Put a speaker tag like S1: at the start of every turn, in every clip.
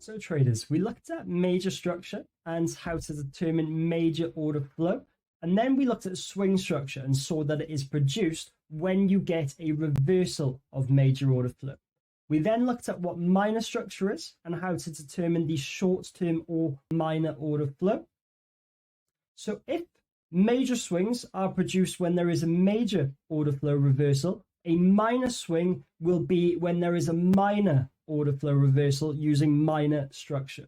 S1: So traders, we looked at major structure and how to determine major order flow. And then we looked at swing structure and saw that it is produced when you get a reversal of major order flow. We then looked at what minor structure is and how to determine the short-term or minor order flow. So if major swings are produced when there is a major order flow reversal, a minor swing will be when there is a minor order flow reversal using minor structure.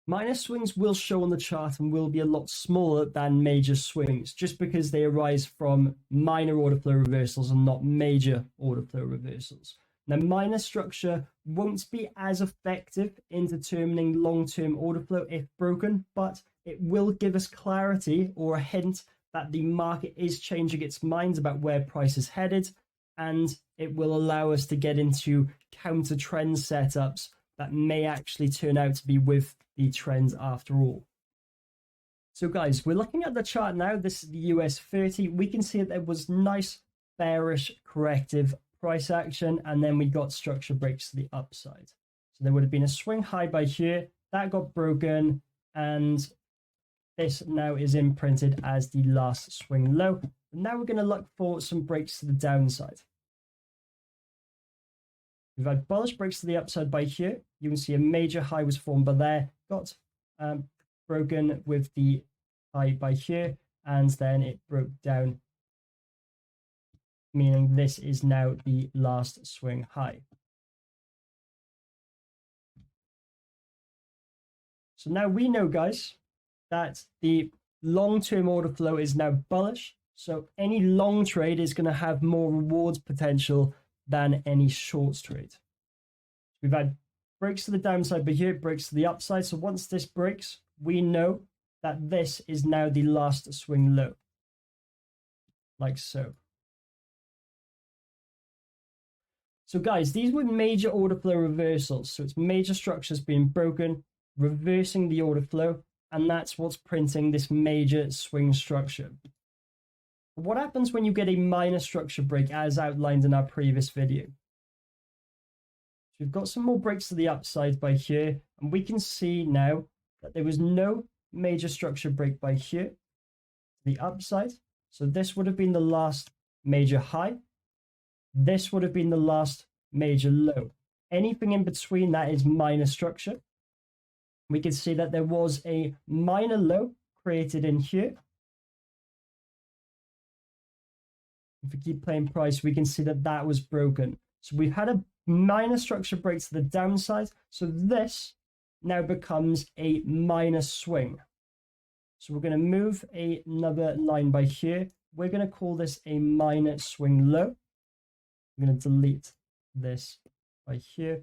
S1: Minor swings will show on the chart and will be a lot smaller than major swings, just because they arise from minor order flow reversals and not major order flow reversals. Now, minor structure won't be as effective in determining long-term order flow if broken, but it will give us clarity or a hint that the market is changing its mind about where price is headed, and it will allow us to get into counter trend setups that may actually turn out to be with the trends after all. So guys, we're looking at the chart now. This is the US 30. We can see that there was nice bearish corrective price action, and then we got structure breaks to the upside. So there would have been a swing high by here that got broken, and this now is imprinted as the last swing low. And now we're going to look for some breaks to the downside. We've had bullish breaks to the upside by here. You can see a major high was formed by there, got broken with the high by here, and then it broke down, meaning this is now the last swing high. So now we know, guys, that the long-term order flow is now bullish. So any long trade is going to have more rewards potential than any short trade. We've had breaks to the downside, but here it breaks to the upside. So once this breaks, we know that this is now the last swing low, like so. So guys, these were major order flow reversals. So it's major structures being broken, reversing the order flow, and that's what's printing this major swing structure. What happens when you get a minor structure break as outlined in our previous video? So we've got some more breaks to the upside by here, and we can see now that there was no major structure break by here to the upside. So this would have been the last major high. This would have been the last major low. Anything in between that is minor structure. We can see that there was a minor low created in here. If we keep playing price, we can see that that was broken. So we've had a minor structure break to the downside. So this now becomes a minor swing. So we're going to move another line by here. We're going to call this a minor swing low. We're going to delete this by here.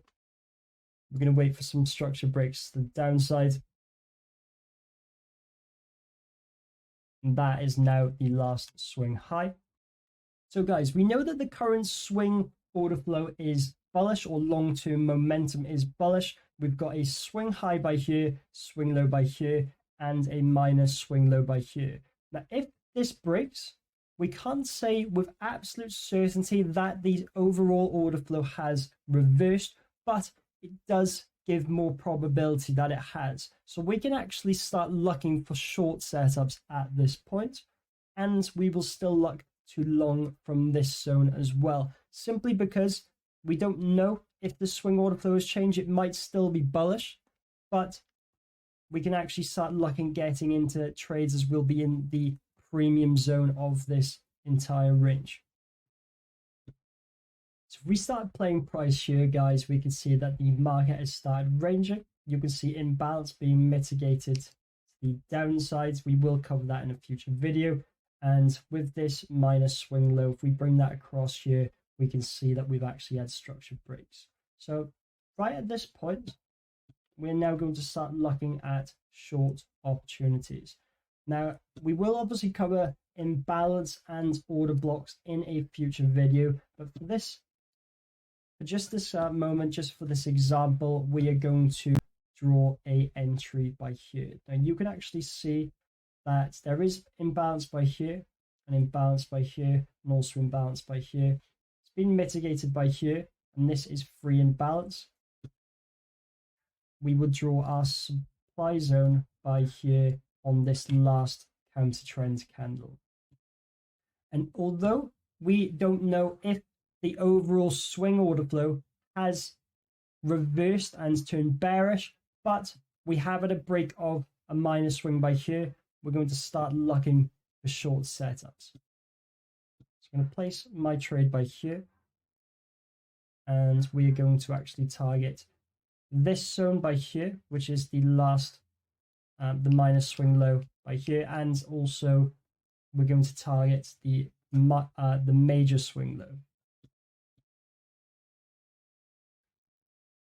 S1: We're going to wait for some structure breaks to the downside. And that is now the last swing high. So guys, we know that the current swing order flow is bullish, or long-term momentum is bullish. We've got a swing high by here, swing low by here, and a minor swing low by here. Now, if this breaks, we can't say with absolute certainty that the overall order flow has reversed, but it does give more probability that it has. So we can actually start looking for short setups at this point, and we will still look to long from this zone as well, simply because we don't know if the swing order flow has changed. It might still be bullish, but we can actually start looking, getting into trades as we'll be in the premium zone of this entire range. So if we start playing price here, guys, we can see that the market has started ranging. You can see imbalance being mitigated to the downsides. We will cover that in a future video. And with this minor swing low, if we bring that across here, we can see that we've actually had structured breaks. So right at this point, we're now going to start looking at short opportunities. Now, we will obviously cover imbalance and order blocks in a future video, but for this, for just this moment, just for this example, we are going to draw a entry by here. Now, you can actually see that there is imbalance by here, and imbalance by here, and also imbalance by here. It's been mitigated by here, and this is free in balance, we would draw our supply zone by here on this last counter trend candle. And although we don't know if the overall swing order flow has reversed and turned bearish, but we have at a break of a minor swing by here, we're going to start looking for short setups. So I'm going to place my trade by here, and we are going to actually target this zone by here, which is the last, the minor swing low by here, and also we're going to target the major swing low.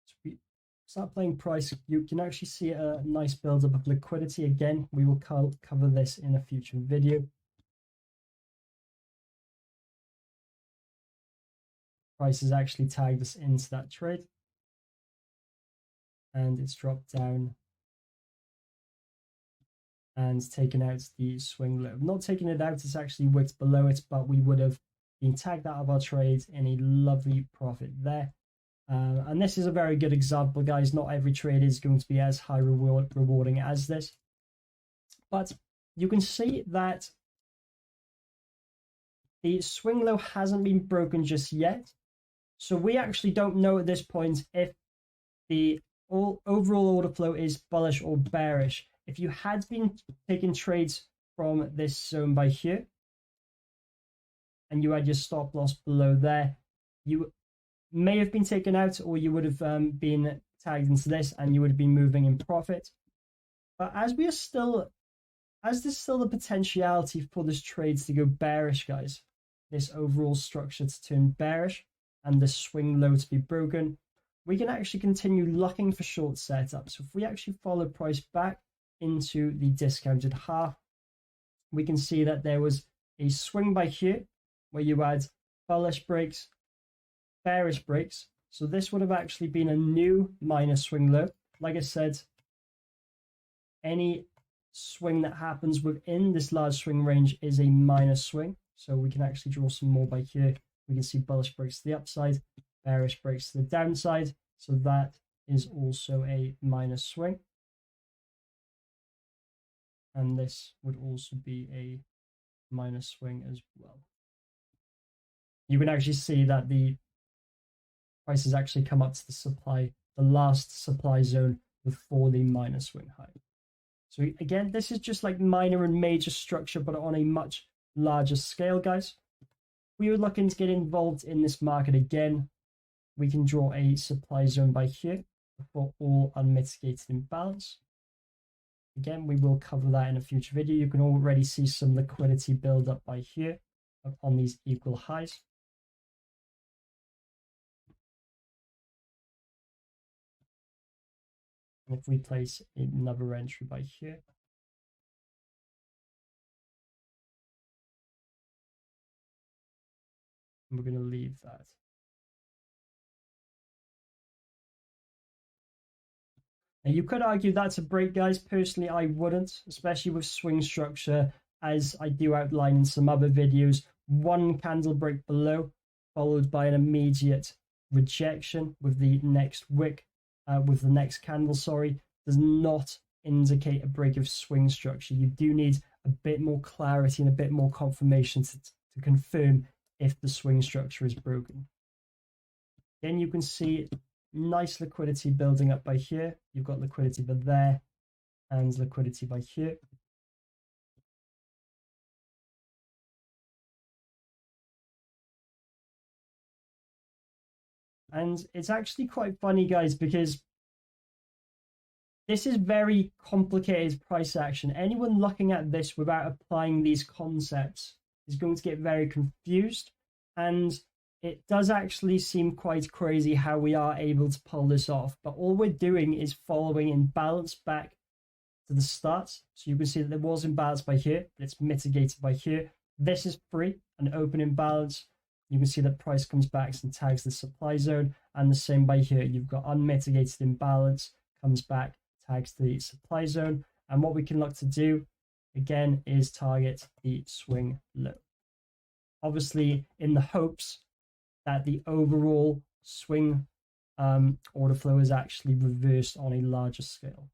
S1: So we start playing price. You can actually see a nice buildup of liquidity. Again, we will cover this in a future video. Price has actually tagged us into that trade, and it's dropped down and taken out the swing low. Not taking it out, it's actually wicked below it, but we would have been tagged out of our trade in a lovely profit there. And this is a very good example, guys. Not every trade is going to be as high rewarding as this, but you can see that the swing low hasn't been broken just yet. So we actually don't know at this point if the overall order flow is bullish or bearish. If you had been taking trades from this zone by here, and you had your stop loss below there, you may have been taken out, or you would have been tagged into this, and you would have been moving in profit. But as there's still the potentiality for this trade to go bearish, guys, this overall structure to turn bearish, and the swing low to be broken, we can actually continue looking for short setups. So if we actually follow price back into the discounted half, we can see that there was a swing by here where you had bullish breaks, bearish breaks. So this would have actually been a new minor swing low. Like I said, any swing that happens within this large swing range is a minor swing. So we can actually draw some more by here. We can see bullish breaks to the upside, bearish breaks to the downside. So that is also a minor swing. And this would also be a minor swing as well. You can actually see that the price has actually come up to the last supply zone before the minor swing high. So again, this is just like minor and major structure, but on a much larger scale, guys. We were looking to get involved in this market again. We can draw a supply zone by here for all unmitigated imbalance. Again, we will cover that in a future video. You can already see some liquidity build up by here on these equal highs. And if we place another entry by here, we're going to leave that. Now you could argue that's a break, guys. Personally, I wouldn't, especially with swing structure, as I do outline in some other videos. One candle break below, followed by an immediate rejection with the next wick, with the next candle, does not indicate a break of swing structure. You do need a bit more clarity and a bit more confirmation to confirm if the swing structure is broken. Then you can see nice liquidity building up by here. You've got liquidity by there and liquidity by here. And it's actually quite funny, guys, because this is very complicated price action. Anyone looking at this without applying these concepts is going to get very confused. And it does actually seem quite crazy how we are able to pull this off. But all we're doing is following imbalance back to the start. So you can see that there was imbalance by here, but it's mitigated by here. This is free, an open imbalance. You can see that price comes back and tags the supply zone. And the same by here. You've got unmitigated imbalance, comes back, tags the supply zone. And what we can look to do, again, is target the swing low. Obviously, in the hopes that the overall swing order flow is actually reversed on a larger scale.